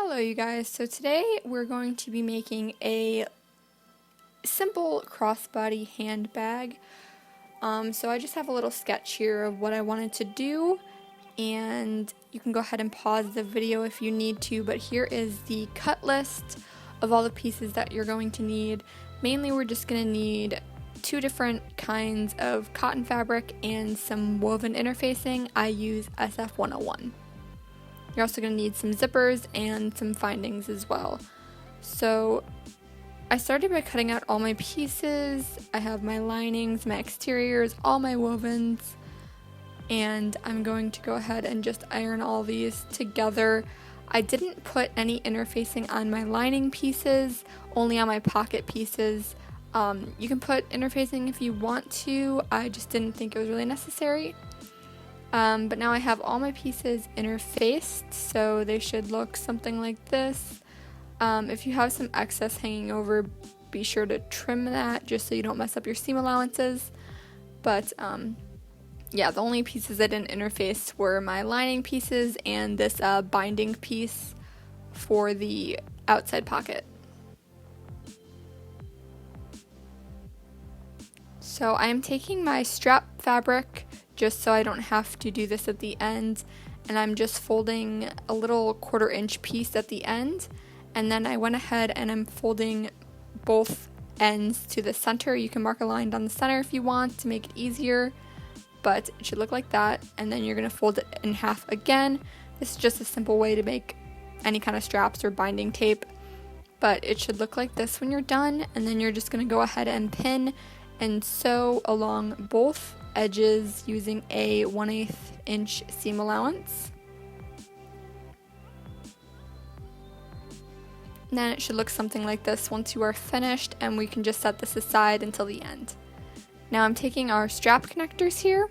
Hello you guys, so today we're going to be making a simple crossbody handbag. So I just have a little sketch here of what I wanted to do, and you can go ahead and pause the video if you need to, but here is the cut list of all the pieces that you're going to need. Mainly we're just going to need two different kinds of cotton fabric and some woven interfacing. I use SF101. You're also going to need some zippers and some findings as well. So I started by cutting out all my pieces. I have my linings, my exteriors, all my wovens, and I'm going to go ahead and just iron all these together. I didn't put any interfacing on my lining pieces, only on my pocket pieces. You can put interfacing if you want to, I just didn't think it was really necessary. But now I have all my pieces interfaced, so they should look something like this. If you have some excess hanging over, be sure to trim that just so you don't mess up your seam allowances. But yeah, the only pieces I didn't interface were my lining pieces and this binding piece for the outside pocket. So I am taking my strap fabric just so I don't have to do this at the end, and I'm just folding a little 1/4 inch piece at the end, and then I went ahead and I'm folding both ends to the center. You can mark a line down the center if you want to make it easier, but it should look like that, and then you're going to fold it in half again. This is just a simple way to make any kind of straps or binding tape, but it should look like this when you're done, and then you're just going to go ahead and pin and sew along both edges using a 1/8 inch seam allowance. And then it should look something like this once you are finished, and we can just set this aside until the end. Now I'm taking our strap connectors here,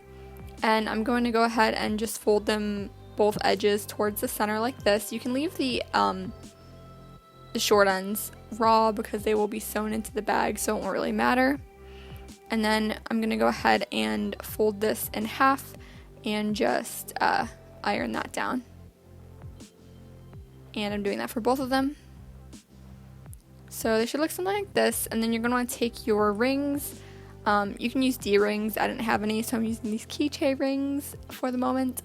and I'm going to go ahead and just fold them both edges towards the center like this. You can leave the short ends raw because they will be sewn into the bag, so it won't really matter. And then I'm going to go ahead and fold this in half and just iron that down. And I'm doing that for both of them. So they should look something like this, and then you're going to want to take your rings. You can use D-rings. I didn't have any, so I'm using these keychain rings for the moment.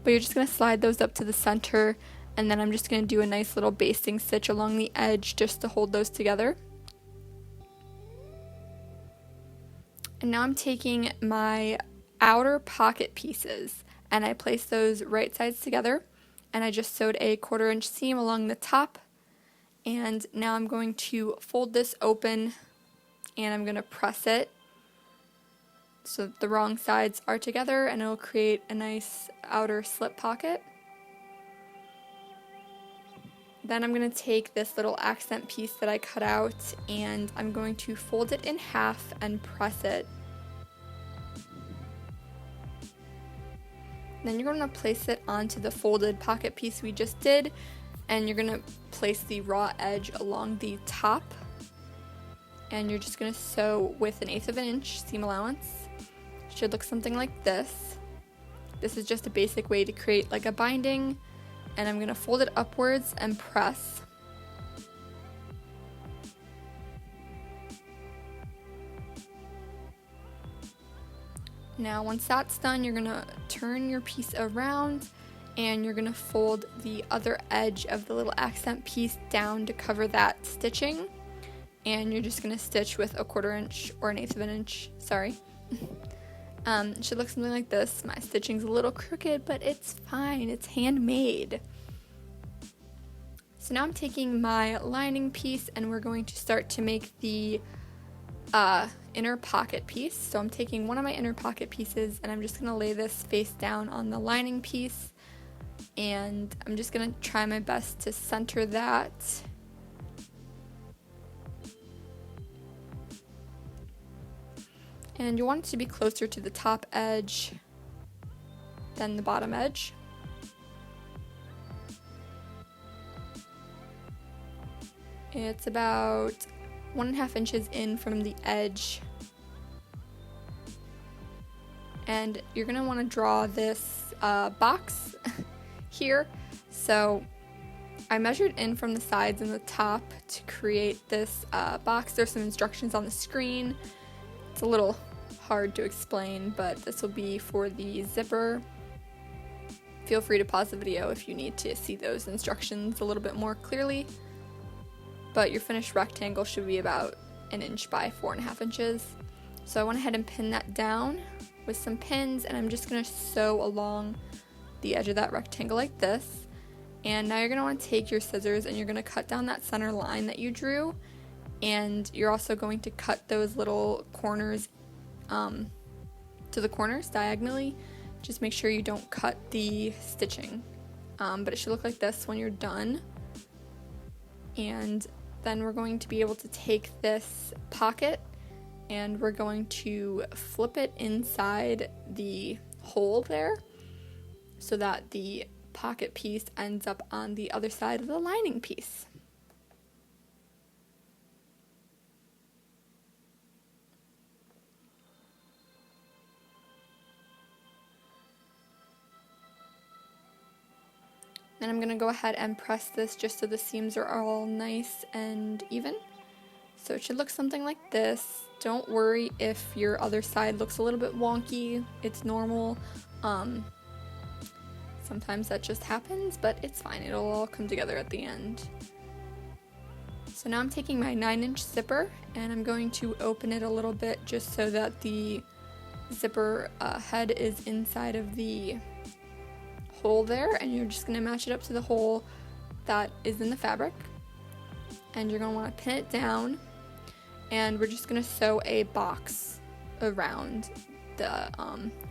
But you're just going to slide those up to the center, and then I'm just going to do a nice little basting stitch along the edge just to hold those together. And now I'm taking my outer pocket pieces, and I place those right sides together, and I just sewed a 1/4 inch seam along the top. And now I'm going to fold this open, and I'm going to press it so that the wrong sides are together, and it'll create a nice outer slip pocket. Then I'm going to take this little accent piece that I cut out, and I'm going to fold it in half and press it. Then you're going to place it onto the folded pocket piece we just did, and you're going to place the raw edge along the top, and you're just going to sew with an 1/8 inch seam allowance. It should look something like this. This is just a basic way to create like a binding, and I'm going to fold it upwards and press. Now once that's done, you're going to turn your piece around, and you're going to fold the other edge of the little accent piece down to cover that stitching, and you're just going to stitch with a 1/4 inch or an 1/8 inch, sorry. It should look something like this. My stitching's a little crooked, but it's fine, it's handmade. So now I'm taking my lining piece, and we're going to start to make the inner pocket piece. So I'm taking one of my inner pocket pieces, and I'm just going to lay this face down on the lining piece, and I'm just going to try my best to center that. And you want it to be closer to the top edge than the bottom edge. It's about 1.5 inches in from the edge. And you're going to want to draw this box here. So I measured in from the sides and the top to create this box. There's some instructions on the screen. It's a little hard to explain, but this will be for the zipper. Feel free to pause the video if you need to see those instructions a little bit more clearly. But your finished rectangle should be about 1 inch by 4.5 inches. So I went ahead and pinned that down with some pins, and I'm just going to sew along the edge of that rectangle like this. And now you're going to want to take your scissors and you're going to cut down that center line that you drew, and you're also going to cut those little corners to the corners diagonally. Just make sure you don't cut the stitching, but it should look like this when you're done. And then we're going to be able to take this pocket and we're going to flip it inside the hole there so that the pocket piece ends up on the other side of the lining piece. Then I'm going to go ahead and press this just so the seams are all nice and even. So it should look something like this. Don't worry if your other side looks a little bit wonky. It's normal. Sometimes that just happens, but it's fine. It'll all come together at the end. So now I'm taking my 9-inch zipper and I'm going to open it a little bit just so that the zipper head is inside of the hole there, and you're just going to match it up to the hole that is in the fabric, and you're going to want to pin it down, and we're just going to sew a box around the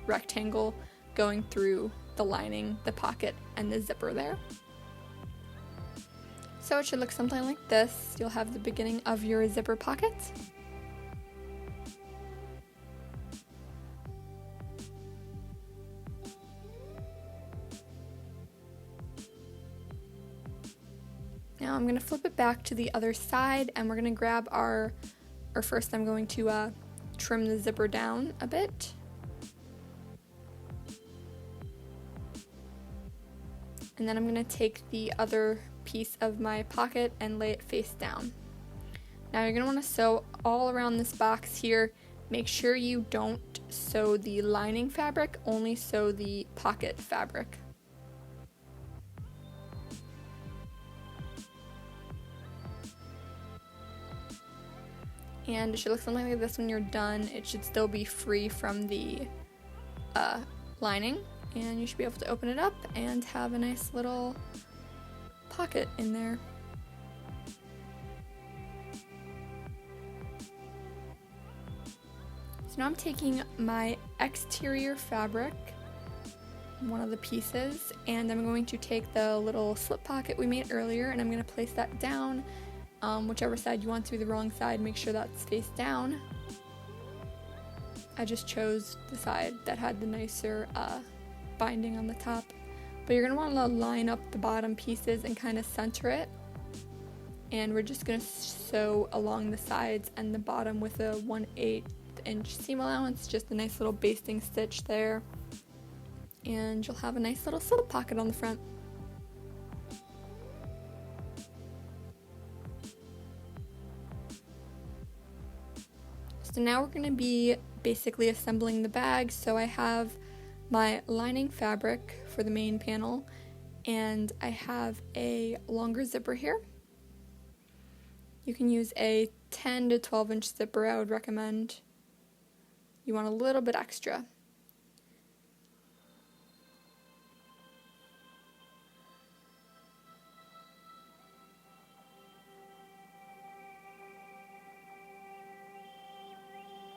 rectangle going through the lining, the pocket, and the zipper there. So it should look something like this. You'll have the beginning of your zipper pocket. Now I'm going to flip it back to the other side, and we're going to grab or first I'm going to trim the zipper down a bit. And then I'm going to take the other piece of my pocket and lay it face down. Now you're going to want to sew all around this box here. Make sure you don't sew the lining fabric, only sew the pocket fabric. And it should look something like this when you're done. It should still be free from the lining, and you should be able to open it up and have a nice little pocket in there. So now I'm taking my exterior fabric, one of the pieces, and I'm going to take the little slip pocket we made earlier, and I'm going to place that down. Whichever side you want to be the wrong side, make sure that's face down. I just chose the side that had the nicer binding on the top. But you're going to want to line up the bottom pieces and kind of center it. And we're just going to sew along the sides and the bottom with a 1/8 inch seam allowance, just a nice little basting stitch there. And you'll have a nice little slip pocket on the front. So now we're going to be basically assembling the bag. So I have my lining fabric for the main panel, and I have a longer zipper here. You can use a 10 to 12 inch zipper, I would recommend. You want a little bit extra.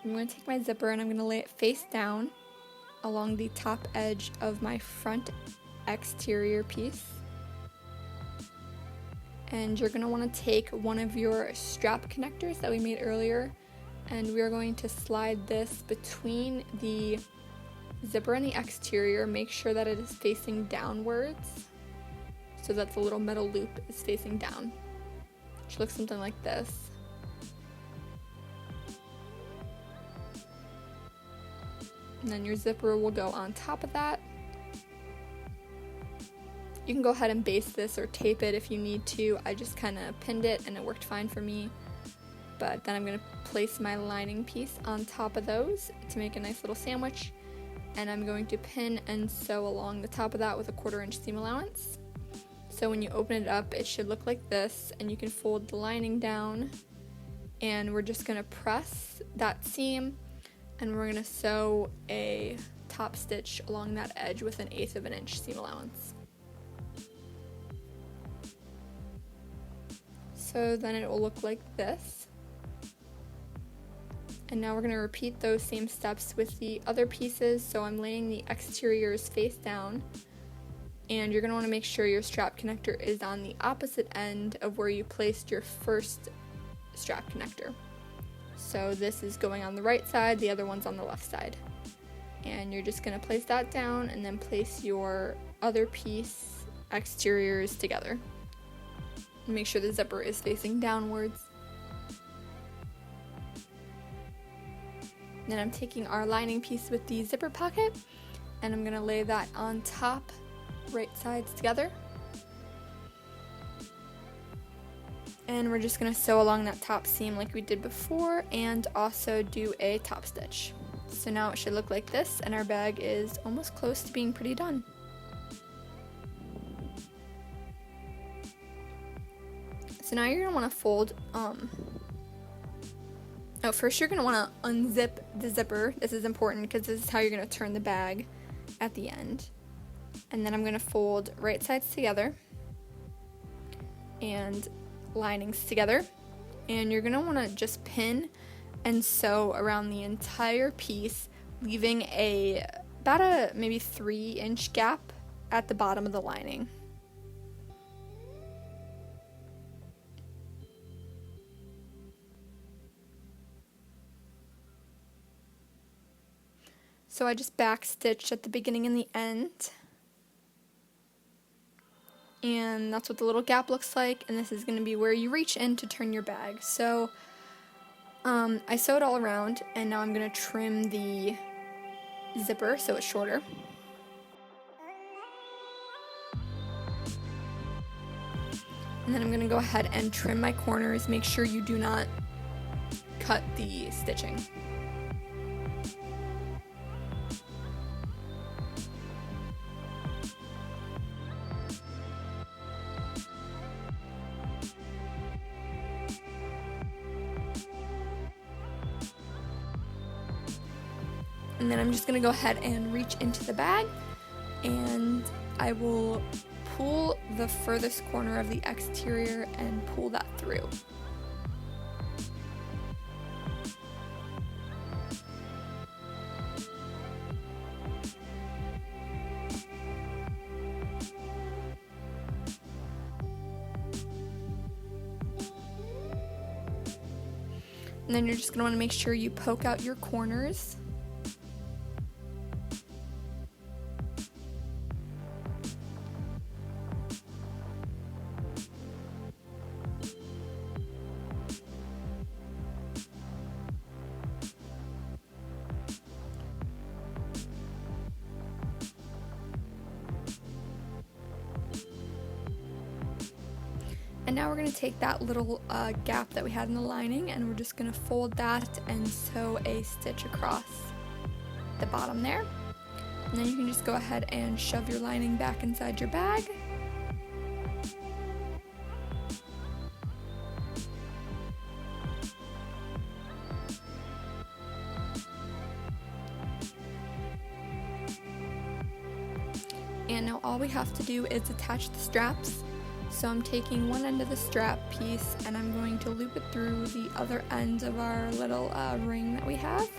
I'm going to take my zipper and I'm going to lay it face down along the top edge of my front exterior piece. And you're going to want to take one of your strap connectors that we made earlier, and we are going to slide this between the zipper and the exterior. Make sure that it is facing downwards so that the little metal loop is facing down. It should look something like this. And then your zipper will go on top of that. You can go ahead and baste this or tape it if you need to. I just kind of pinned it and it worked fine for me. But then I'm going to place my lining piece on top of those to make a nice little sandwich. And I'm going to pin and sew along the top of that with a 1/4 inch seam allowance. So when you open it up, it should look like this, and you can fold the lining down, and we're just going to press that seam, and we're going to sew a top stitch along that edge with 1/8 of an inch seam allowance. So then it will look like this. And now we're going to repeat those same steps with the other pieces. So I'm laying the exteriors face down, and you're going to want to make sure your strap connector is on the opposite end of where you placed your first strap connector. So this is going on the right side, the other one's on the left side. And you're just going to place that down and then place your other piece exteriors together. Make sure the zipper is facing downwards. Then I'm taking our lining piece with the zipper pocket, and I'm going to lay that on top, right sides together. And we're just going to sew along that top seam like we did before, and also do a top stitch. So now it should look like this, and our bag is almost close to being pretty done. So now you're going to want to fold, first you're going to want to unzip the zipper. This is important because this is how you're going to turn the bag at the end. And then I'm going to fold right sides together and linings together. And you're going to want to just pin and sew around the entire piece, leaving about a maybe 3-inch gap at the bottom of the lining. So I just back stitched at the beginning and the end, and that's what the little gap looks like, and this is going to be where you reach in to turn your bag. So I sewed all around, and now I'm going to trim the zipper so it's shorter. And then I'm going to go ahead and trim my corners. Make sure you do not cut the stitching. And then I'm just going to go ahead and reach into the bag, and I will pull the furthest corner of the exterior and pull that through. And then you're just going to want to make sure you poke out your corners. And now we're going to take that little gap that we had in the lining, and we're just going to fold that and sew a stitch across the bottom there. And then you can just go ahead and shove your lining back inside your bag. And now all we have to do is attach the straps. So I'm taking one end of the strap piece and I'm going to loop it through the other end of our little ring that we have.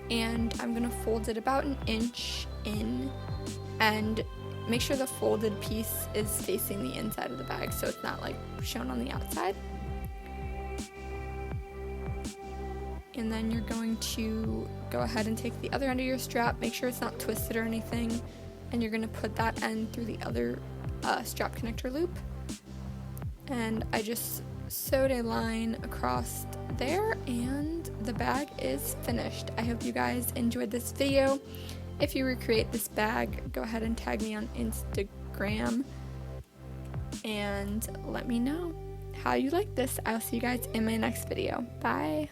And I'm going to fold it about 1 inch in, and make sure the folded piece is facing the inside of the bag so it's not like shown on the outside. And then you're going to go ahead and take the other end of your strap, make sure it's not twisted or anything, and you're going to put that end through the other strap connector loop. And I just sewed a line across there, and the bag is finished. I hope you guys enjoyed this video. If you recreate this bag, go ahead and tag me on Instagram and let me know how you like this. I'll see you guys in my next video. Bye!